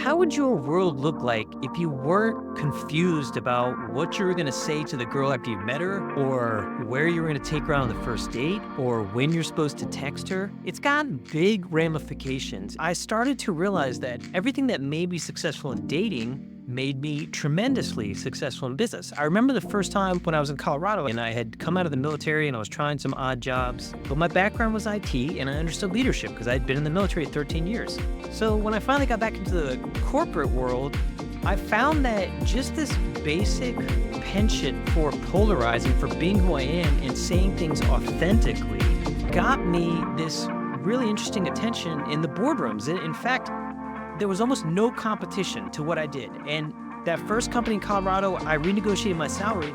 How would your world look like if you weren't confused about what you were going to say to the girl after you met her, or where you were going to take her on the first date, or when you're supposed to text her? It's got big ramifications. I started to realize that everything that made me successful in dating made me tremendously successful in business. I remember the first time when I was in Colorado and I had come out of the military and I was trying some odd jobs, but my background was IT and I understood leadership because I'd been in the military 13 years. So when I finally got back into the corporate world, I found that just this basic penchant for polarizing, for being who I am and saying things authentically got me this really interesting attention in the boardrooms. In fact, there was almost no competition to what I did. And that first company in Colorado, I renegotiated my salary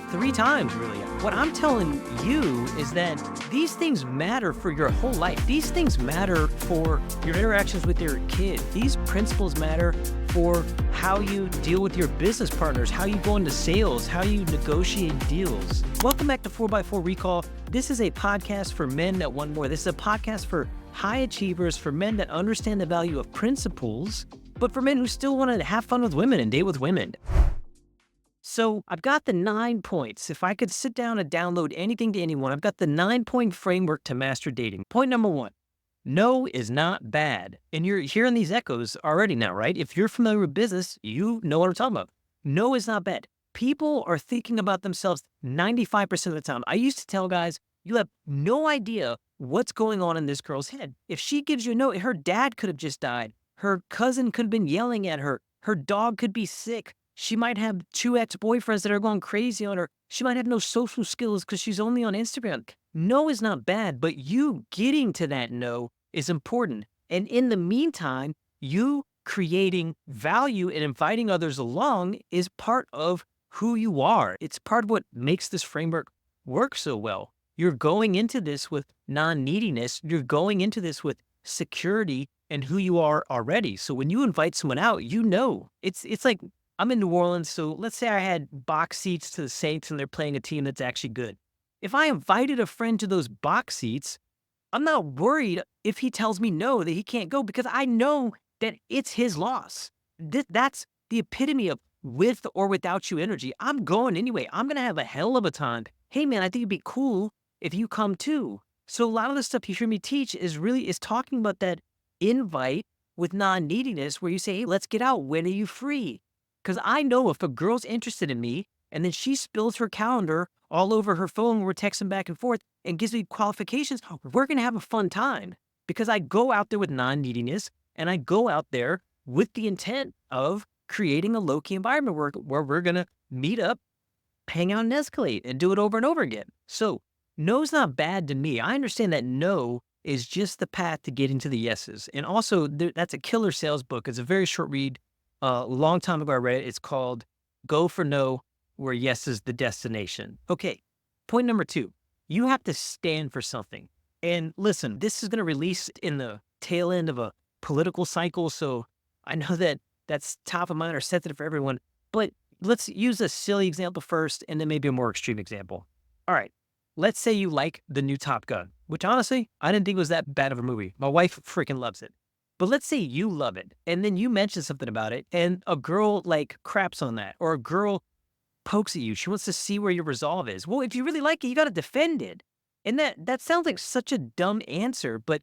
3 times, really. What I'm telling you is that these things matter for your whole life. These things matter for your interactions with your kid. These principles matter for how you deal with your business partners, how you go into sales, how you negotiate deals. Welcome back to 4x4 Recall. This is a podcast for men that want more. This is a podcast for high achievers, for men that understand the value of principles, but for men who still want to have fun with women and date with women. So I've got the 9 points. If I could sit down and download anything to anyone, I've got the 9-point framework to master dating. Point number 1, no is not bad. And you're hearing these echoes already now, right? If you're familiar with business, you know what I'm talking about. No is not bad. People are thinking about themselves 95% of the time. I used to tell guys, you have no idea what's going on in this girl's head. If she gives you a note, her dad could have just died. Her cousin could have been yelling at her. Her dog could be sick. She might have 2 ex-boyfriends that are going crazy on her. She might have no social skills because she's only on Instagram. No is not bad, but you getting to that no is important. And in the meantime, you creating value and inviting others along is part of who you are. It's part of what makes this framework work so well. You're going into this with non-neediness. You're going into this with security and who you are already. So when you invite someone out, you know. It's like, I'm in New Orleans, so let's say I had box seats to the Saints and they're playing a team that's actually good. If I invited a friend to those box seats, I'm not worried if he tells me no, that he can't go, because I know that it's his loss. That's the epitome of with or without you energy. I'm going anyway. I'm going to have a hell of a time. Hey man, I think it'd be cool if you come too. So a lot of the stuff you hear me teach is talking about that invite with non-neediness, where you say, hey, let's get out. When are you free? Because I know if a girl's interested in me and then she spills her calendar all over her phone when we're texting back and forth and gives me qualifications, we're going to have a fun time, because I go out there with non-neediness and I go out there with the intent of creating a low-key environment where we're going to meet up, hang out and escalate and do it over and over again. So no's not bad to me. I understand that no is just the path to getting to the yeses. And also that's a killer sales book. It's a very short read. A long time ago I read it. It's called Go for No, Where Yes is the Destination. Okay, point number 2, you have to stand for something. And listen, this is going to release in the tail end of a political cycle, so I know that that's top of mind or sensitive for everyone, but let's use a silly example first and then maybe a more extreme example. All right, let's say you like the new Top Gun, which honestly, I didn't think was that bad of a movie. My wife freaking loves it. But let's say you love it, and then you mention something about it, and a girl like craps on that, or a girl pokes at you. She wants to see where your resolve is. Well, if you really like it, you got to defend it. And that sounds like such a dumb answer, but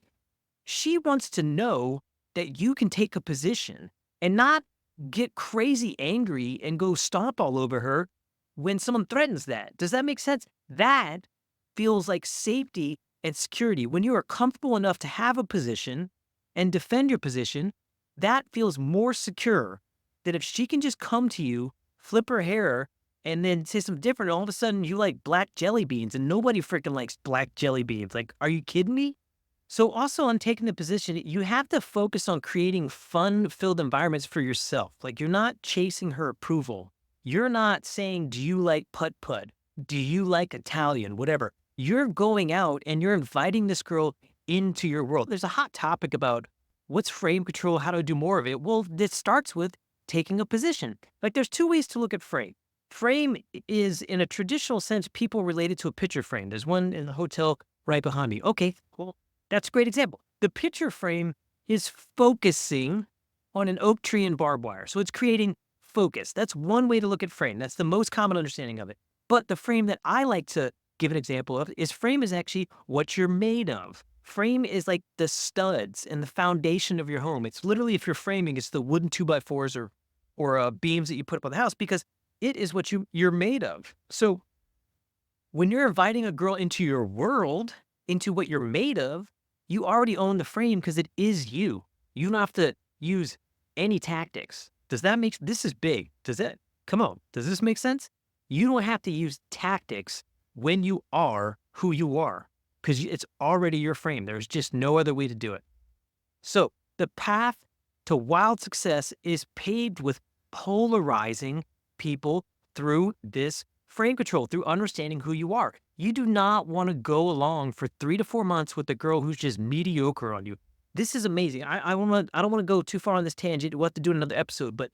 she wants to know that you can take a position and not get crazy angry and go stomp all over her when someone threatens that. Does that make sense? That feels like safety and security. When you are comfortable enough to have a position and defend your position, that feels more secure than if she can just come to you, flip her hair, and then say something different. All of a sudden, you like black jelly beans, and nobody freaking likes black jelly beans. Like, are you kidding me? So also on taking the position, you have to focus on creating fun-filled environments for yourself. Like, you're not chasing her approval. You're not saying, do you like putt-putt? Do you like Italian? Whatever. You're going out and you're inviting this girl into your world. There's a hot topic about what's frame control, how to do more of it. Well, this starts with taking a position. Like, there's 2 ways to look at frame. Frame is, in a traditional sense, people related to a picture frame. There's one in the hotel right behind me. Okay, well, that's a great example. The picture frame is focusing on an oak tree and barbed wire. So it's creating focus. That's one way to look at frame. That's the most common understanding of it. But the frame that I like to give an example of is frame is actually what you're made of. Frame is like the studs and the foundation of your home. It's literally, if you're framing, it's the wooden 2x4s or beams that you put up on the house, because it is what you're made of. So when you're inviting a girl into your world, into what you're made of, you already own the frame because it is you. You don't have to use any tactics. Does that make this is big? Come on, does this make sense? You don't have to use tactics when you are who you are, because it's already your frame. There's just no other way to do it. So the path to wild success is paved with polarizing people through this frame control, through understanding who you are. You do not want to go along for 3 to 4 months with a girl who's just mediocre on you. This is amazing. I don't want to go too far on this tangent. We'll have to do another episode, but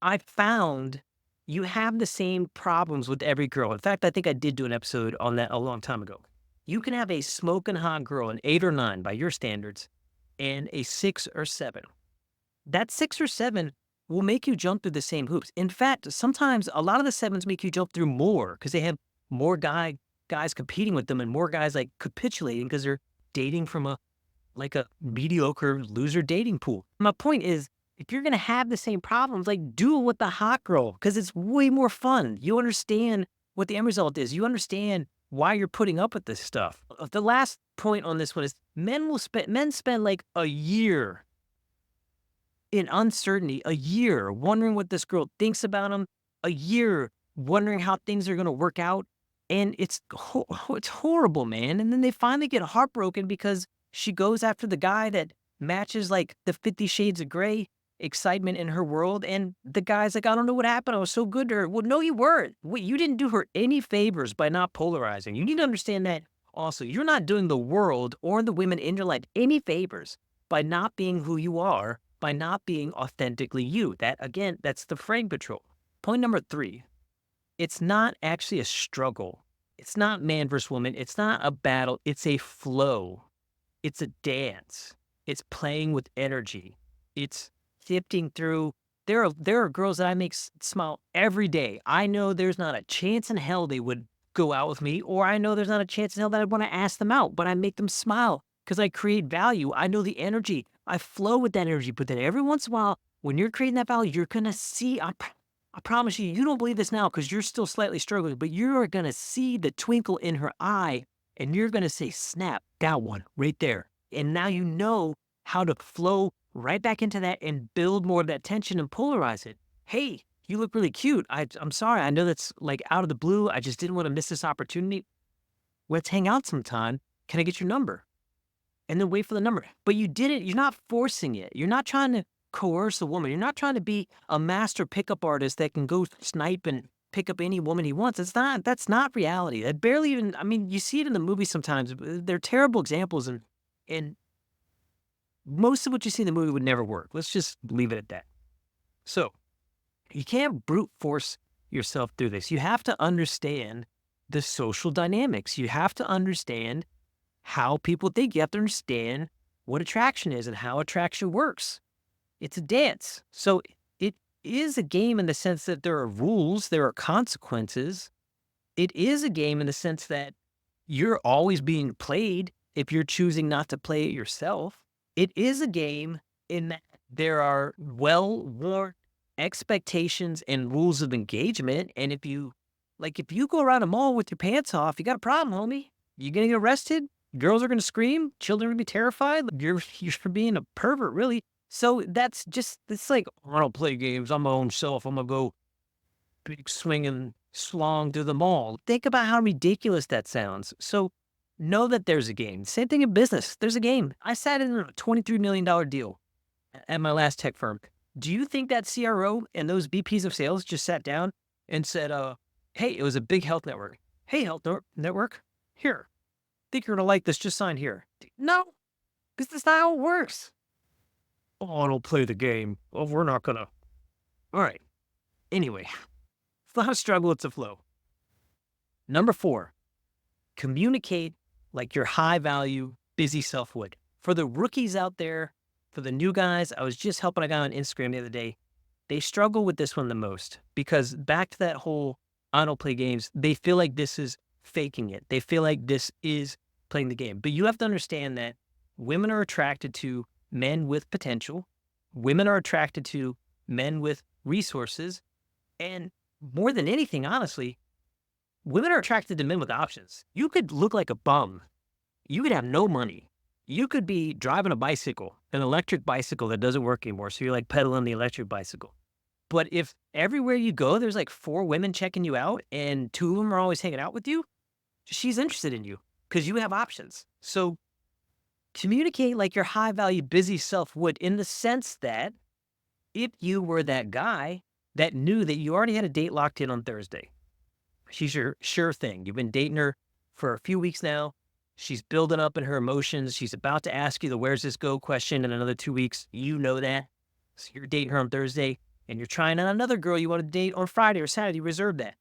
I found you have the same problems with every girl. In fact, I think I did do an episode on that a long time ago. You can have a smoking hot girl, an 8 or 9 by your standards, and a 6 or 7. That 6 or 7 will make you jump through the same hoops. In fact, sometimes a lot of the 7s make you jump through more because they have more guys competing with them and more guys like capitulating because they're dating from a mediocre loser dating pool. My point is, if you're gonna have the same problems, like, do it with the hot girl because it's way more fun. You understand what the end result is. You understand why you're putting up with this stuff. The last point on this one is men spend like a year in uncertainty, a year wondering what this girl thinks about them, a year wondering how things are gonna work out, and it's horrible, man. And then they finally get heartbroken because she goes after the guy that matches like the 50 Shades of Grey excitement in her world, and the guy's like, "I don't know what happened. I was so good to her." Well, no, you weren't. Wait, you didn't do her any favors by not polarizing. You need to understand that also. You're not doing the world or the women in your life any favors by not being who you are, by not being authentically you. That, again, that's the frame control. Point number 3, it's not actually a struggle. It's not man versus woman. It's not a battle. It's a flow. It's a dance. It's playing with energy. It's sifting through. There are girls that I make smile every day. I know there's not a chance in hell they would go out with me, or I know there's not a chance in hell that I'd want to ask them out, but I make them smile because I create value. I know the energy. I flow with that energy. But then every once in a while, when you're creating that value, you're gonna see. I promise you, you don't believe this now because you're still slightly struggling, but you're gonna see the twinkle in her eye, and you're gonna say, "Snap, that one right there." And now you know how to flow right back into that and build more of that tension and polarize it. "Hey, you look really cute. I'm sorry. I know that's like out of the blue. I just didn't want to miss this opportunity. Let's hang out sometime. Can I get your number?" And then wait for the number. But you didn't, you're not forcing it. You're not trying to coerce a woman. You're not trying to be a master pickup artist that can go snipe and pick up any woman he wants. That's not reality. That barely even, I mean, you see it in the movies sometimes. They're terrible examples, and most of what you see in the movie would never work. Let's just leave it at that. So you can't brute force yourself through this. You have to understand the social dynamics. You have to understand how people think. You have to understand what attraction is and how attraction works. It's a dance. So it is a game in the sense that there are rules, there are consequences. It is a game in the sense that you're always being played if you're choosing not to play it yourself. It is a game in that there are well-worn expectations and rules of engagement. And if you go around a mall with your pants off, you got a problem, homie. You're gonna get arrested. Girls are gonna scream. Children are gonna be terrified. You're being a pervert, really. So it's like, I don't play games. I'm my own self. I'm gonna go big swinging slong through the mall. Think about how ridiculous that sounds. So know that there's a game. Same thing in business. There's a game. I sat in a $23 million deal at my last tech firm. Do you think that CRO and those VPs of sales just sat down and said, hey, it was a big health network. "Hey, network, here, think you're gonna like this, just sign here." No, because that's not how it works. "Oh, I don't play the game. Oh, we're not gonna." All right. Anyway, it's not a struggle, it's a flow. Number 4, communicate like your high value, busy self would. For the rookies out there, for the new guys, I was just helping a guy on Instagram the other day. They struggle with this one the most because back to that whole I don't play games, they feel like this is faking it. They feel like this is playing the game. But you have to understand that women are attracted to men with potential. Women are attracted to men with resources. And more than anything, honestly, women are attracted to men with options. You could look like a bum. You could have no money. You could be driving a bicycle, an electric bicycle that doesn't work anymore. So you're like pedaling the electric bicycle. But if everywhere you go, there's like 4 women checking you out and 2 of them are always hanging out with you, she's interested in you because you have options. So communicate like your high value, busy self would, in the sense that if you were that guy that knew that you already had a date locked in on Thursday, she's your sure thing. You've been dating her for a few weeks now. She's building up in her emotions. She's about to ask you the where's this go question in another 2 weeks. You know that. So you're dating her on Thursday and you're trying on another girl you want to date on Friday or Saturday. Reserve that.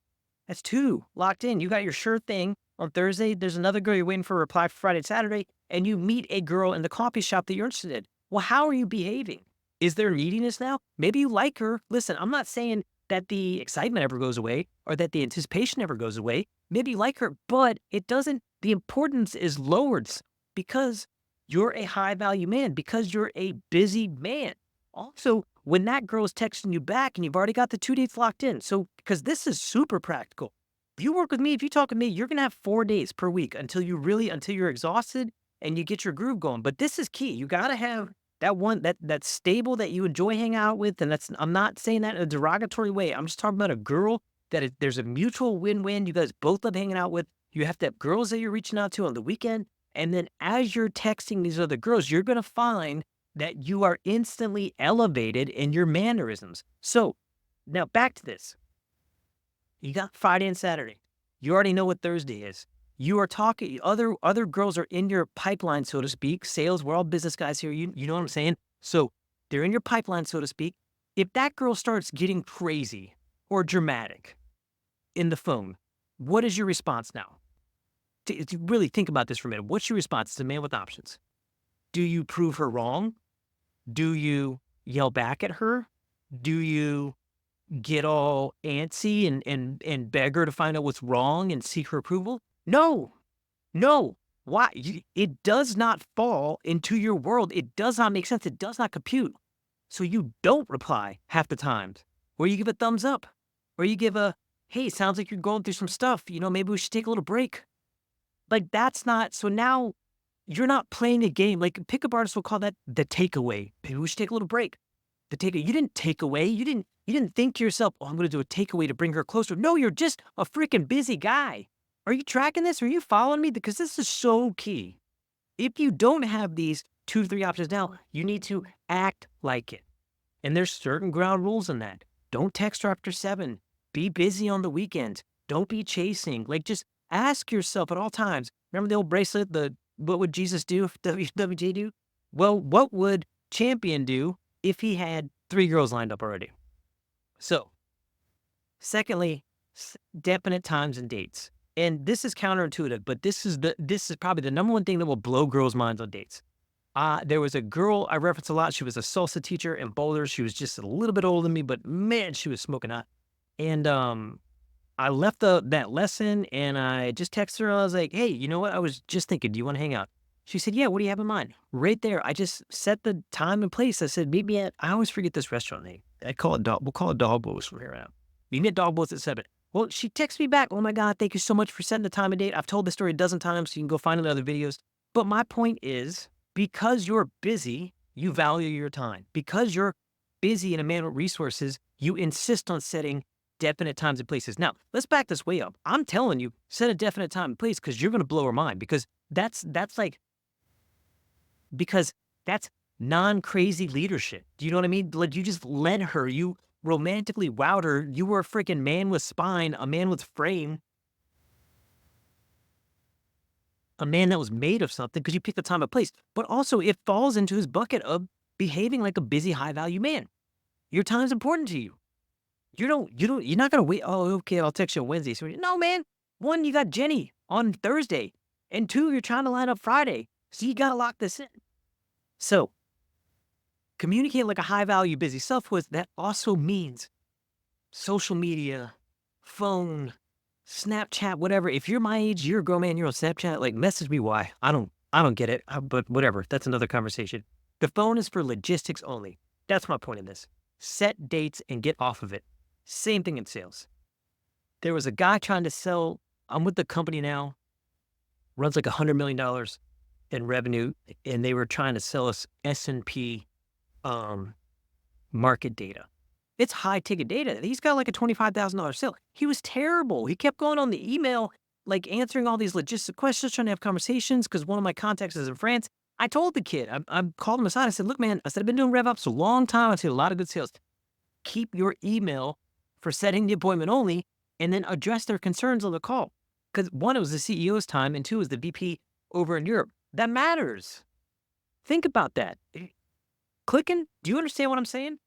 That's 2 locked in. You got your sure thing on Thursday. There's another girl you're waiting for a reply for Friday and Saturday, and you meet a girl in the coffee shop that you're interested in. Well, how are you behaving? Is there neediness now? Maybe you like her. Listen, I'm not saying that the excitement ever goes away or that the anticipation ever goes away. Maybe you like her, but it doesn't, the importance is lowered because you're a high value man, because you're a busy man. Also, when that girl's texting you back and you've already got the 2 dates locked in. So, because this is super practical. If you work with me, if you talk with me, you're going to have 4 days per week until you're exhausted and you get your groove going. But this is key. You got to have that one, that stable that you enjoy hanging out with. And I'm not saying that in a derogatory way. I'm just talking about a girl that there's a mutual win-win. You guys both love hanging out with. You have to have girls that you're reaching out to on the weekend. And then as you're texting these other girls, you're going to find that you are instantly elevated in your mannerisms. So now back to this. You got Friday and Saturday. You already know what Thursday is. You are talking, other girls are in your pipeline, so to speak. Sales, we're all business guys here. You know what I'm saying? So they're in your pipeline, so to speak. If that girl starts getting crazy or dramatic in the phone, what is your response now? To really think about this for a minute. What's your response? It's a man with options. Do you prove her wrong? Do you yell back at her? Do you get all antsy and beg her to find out what's wrong and seek her approval? No, no. Why? It does not fall into your world. It does not make sense. It does not compute. So you don't reply half the times, or you give a thumbs up, or you give a, hey, sounds like you're going through some stuff. Maybe we should take a little break. Like that's not, so now you're not playing a game. Like pickup artists will call that the takeaway. Maybe we should take a little break. The takeaway. You didn't take away. You didn't think to yourself, oh, I'm going to do a takeaway to bring her closer. No, you're just a freaking busy guy. Are you tracking this? Are you following me? Because this is so key. If you don't have these 2 to 3 options now, you need to act like it. And there's certain ground rules in that. Don't text her after 7. Be busy on the weekends. Don't be chasing. Like just ask yourself at all times. Remember the old bracelet, what would Jesus do if WWJ do? Well, what would Champion do if he had 3 girls lined up already? So, secondly, definite times and dates. And this is counterintuitive, but this is probably the number one thing that will blow girls' minds on dates. There was a girl I reference a lot. She was a salsa teacher in Boulder. She was just a little bit older than me, but man, she was smoking hot. And I left that lesson and I just texted her. I was like, hey, you know what? I was just thinking, do you want to hang out? She said, yeah, what do you have in mind? Right there, I just set the time and place. I said, meet me at, I always forget this restaurant name. We'll call it Dog Bows from here on out. Meet me at Dog Bows at 7. Well, she texts me back, oh my God, thank you so much for setting the time and date. I've told this story a dozen times, so you can go find it in other videos. But my point is, because you're busy, you value your time. Because you're busy and a man with resources, you insist on setting definite times and places. Now, let's back this way up. I'm telling you, set a definite time and place because you're going to blow her mind because that's non-crazy leadership. Do you know what I mean? Like you just led her, you romantically wowed her. You were a freaking man with spine, a man with frame, a man that was made of something because you picked the time and place. But also it falls into his bucket of behaving like a busy, high value man. Your time's important to you. You're not going to wait. Oh, okay. I'll text you on Wednesday. So no, man. 1, you got Jenny on Thursday and 2, you're trying to line up Friday. So you got to lock this in. So Communicate like a high-value, busy self was that also means social media, phone, Snapchat, whatever. If you're my age, you're a grown man, you're on Snapchat, like, message me why. I don't get it, but whatever. That's another conversation. The phone is for logistics only. That's my point in this. Set dates and get off of it. Same thing in sales. There was a guy trying to sell. I'm with the company now, runs like $100 million in revenue, and they were trying to sell us S&P market data. It's high ticket data. He's got like a $25,000 sale. He was terrible. He kept going on the email, like answering all these logistic questions, trying to have conversations because one of my contacts is in France. I told the kid, I called him aside. I said, look, man, I said, I've been doing RevOps a long time. I've seen a lot of good sales. Keep your email for setting the appointment only and then address their concerns on the call. Because one, it was the CEO's time, and two, it was the VP over in Europe. That matters. Think about that. Clicking, do you understand what I'm saying?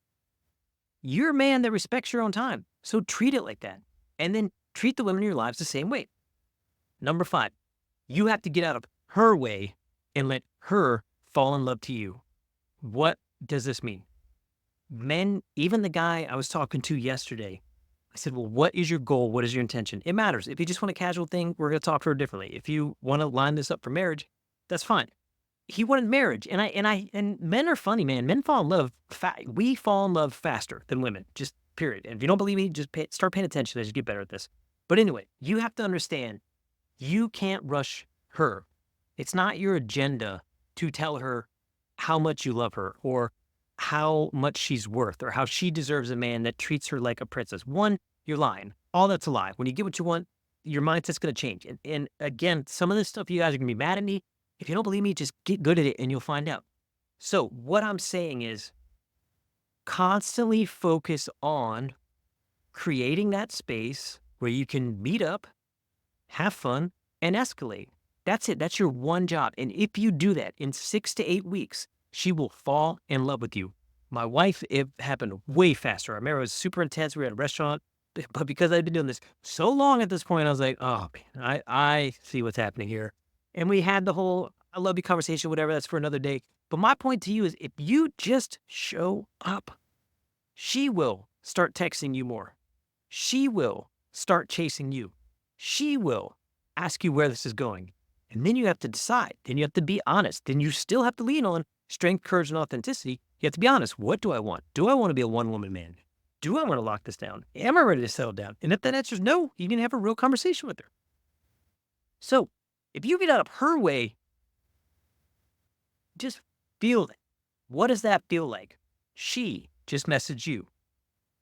You're a man that respects your own time, so treat it like that. And then treat the women in your lives the same way. Number 5, you have to get out of her way and let her fall in love to you. What does this mean? Men, even the guy I was talking to yesterday, I said, well, what is your goal? What is your intention? It matters. If you just want a casual thing, we're going to talk to her differently. If you want to line this up for marriage, that's fine. He wanted marriage, and men are funny, man. Men fall in love. We fall in love faster than women, just period. And if you don't believe me, just start paying attention as you get better at this. But anyway, you have to understand, you can't rush her. It's not your agenda to tell her how much you love her or how much she's worth or how she deserves a man that treats her like a princess. One, you're lying. All that's a lie. When you get what you want, your mindset's going to change. And again, some of this stuff, you guys are going to be mad at me. If you don't believe me, just get good at it and you'll find out. So what I'm saying is constantly focus on creating that space where you can meet up, have fun, and escalate. That's it. That's your one job. And if you do that in 6 to 8 weeks, she will fall in love with you. My wife, it happened way faster. Our marriage was super intense. We were at a restaurant. But because I've been doing this so long at this point, I was like, oh, man, I see what's happening here. And we had the whole I love you conversation, whatever, that's for another day. But my point to you is if you just show up, she will start texting you more. She will start chasing you. She will ask you where this is going. And then you have to decide. Then you have to be honest. Then you still have to lean on strength, courage, and authenticity. You have to be honest. What do I want? Do I want to be a one-woman man? Do I want to lock this down? Am I ready to settle down? And if that answer is no, you can have a real conversation with her. So if you get out of her way, just feel it. What does that feel like? She just messaged you.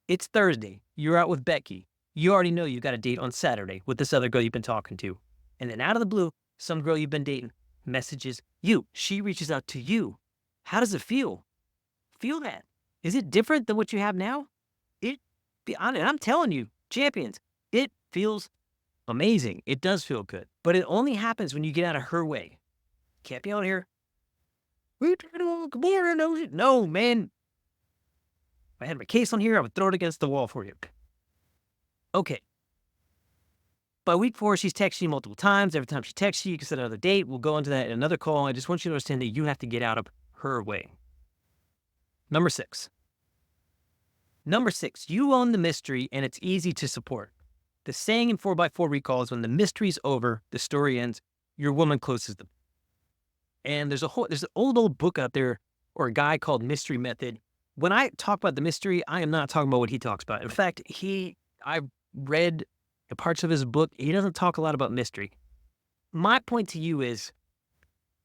It's Thursday. You're out with Becky. You already know you got a date on Saturday with this other girl you've been talking to. And then out of the blue, some girl you've been dating messages you. She reaches out to you. How does it feel? Feel that. Is it different than what you have now? I'm telling you, champions, it feels amazing. It does feel good. But it only happens when you get out of her way. Can't be out here. No, man. If I had my case on here, I would throw it against the wall for you. Okay. By week 4, she's texting you multiple times. Every time she texts you, you can set another date. We'll go into that in another call. I just want you to understand that you have to get out of her way. Number 6, you own the mystery and it's easy to support. The saying in 4x4 recall is when the mystery's over, the story ends, your woman closes the book. And there's an old book out there or a guy called Mystery Method. When I talk about the mystery, I am not talking about what he talks about. In fact, I've read the parts of his book. He doesn't talk a lot about mystery. My point to you is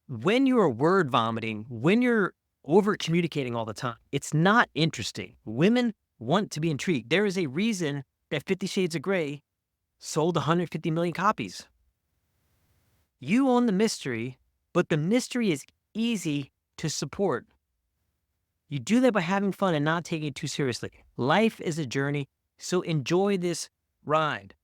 when you're word vomiting, when you're over communicating all the time, it's not interesting. Women want to be intrigued. There is a reason that 50 Shades of Grey sold 150 million copies. You own the mystery, but the mystery is easy to support. You do that by having fun and not taking it too seriously. Life is a journey, so enjoy this ride.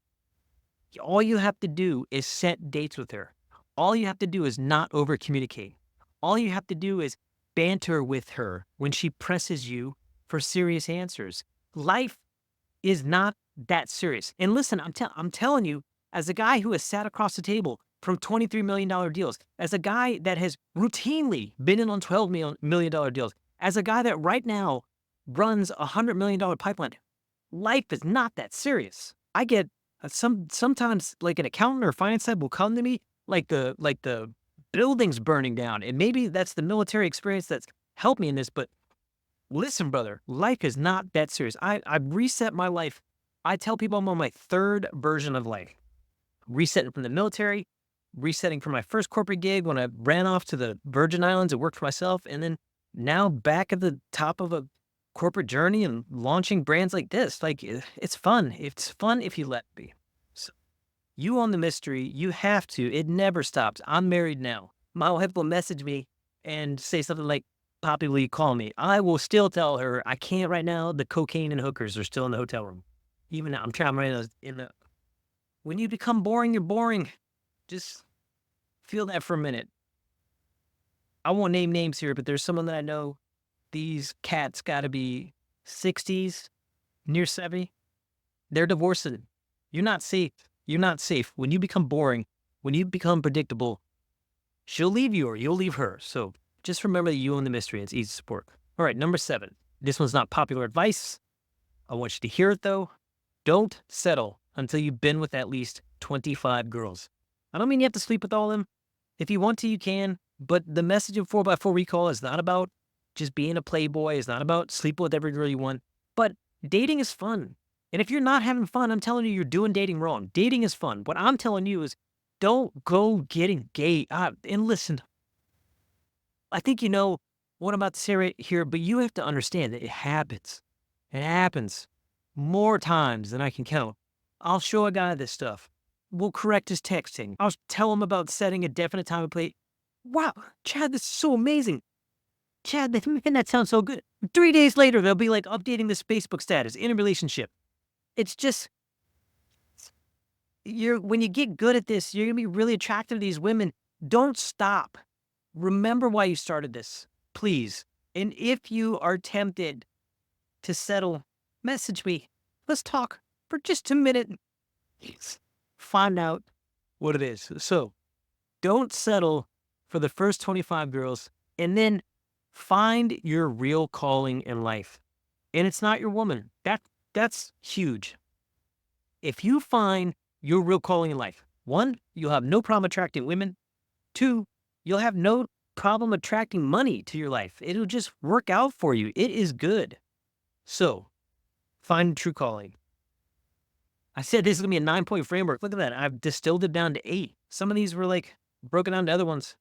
All you have to do is set dates with her. All you have to do is not over communicate. All you have to do is banter with her when she presses you for serious answers. Life is not that serious. And listen, I'm telling you, as a guy who has sat across the table from $23 million deals, as a guy that has routinely been in on $12 million deals, As a guy that right now runs $100 million pipeline, life is not that serious. I get sometimes like an accountant or finance head will come to me like the building's burning down, and maybe that's the military experience that's helped me in this. But listen, brother, life is not that serious. I've reset my life. I tell people I'm on my third version of life. Resetting from the military, resetting from my first corporate gig when I ran off to the Virgin Islands and worked for myself, and then now back at the top of a corporate journey and launching brands like this. Like it's fun. It's fun if you let me. So you own the mystery. You have to. It never stops. I'm married now. My wife will message me and say something like, "Poppy, will you call me?" I will still tell her I can't right now. The cocaine and hookers are still in the hotel room. Even now, I'm trying right in the. When you become boring, you're boring. Just feel that for a minute. I won't name names here, but there's someone that I know. These cats got to be 60s, near 70. They're divorcing. You're not safe. You're not safe. When you become boring, when you become predictable, she'll leave you or you'll leave her. So just remember that you own the mystery. It's easy to support. All right, number 7. This one's not popular advice. I want you to hear it though. Don't settle until you've been with at least 25 girls. I don't mean you have to sleep with all of them. If you want to, you can. But the message of 4x4 Recall is not about just being a playboy. It's not about sleeping with every girl you want. But dating is fun. And if you're not having fun, I'm telling you, you're doing dating wrong. Dating is fun. What I'm telling you is don't go getting gay. And listen, I think you know what I'm about to say right here, but you have to understand that it happens. It happens more times than I can count. I'll show a guy this stuff. We'll correct his texting. I'll tell him about setting a definite time and play. Wow, Chad, this is so amazing. Chad, man, that sounds so good. 3 days later, they'll be like updating this Facebook status in a relationship. It's just, when you get good at this, you're gonna be really attracted to these women. Don't stop. Remember why you started this, please. And if you are tempted to settle, message me. Let's talk for just a minute. Find out what it is. So don't settle for the first 25 girls and then find your real calling in life. And it's not your woman. That's huge. If you find your real calling in life, 1, you'll have no problem attracting women. 2, you'll have no problem attracting money to your life. It'll just work out for you. It is good. So find true calling. I said this is going to be a 9-point framework. Look at that. I've distilled it down to 8. Some of these were like broken down to other ones.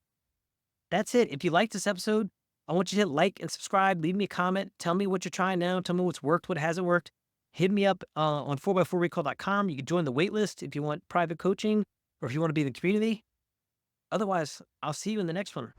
That's it. If you like this episode, I want you to hit like and subscribe. Leave me a comment. Tell me what you're trying now. Tell me what's worked, what hasn't worked. Hit me up on 4x4recall.com. You can join the waitlist if you want private coaching or if you want to be in the community. Otherwise, I'll see you in the next one.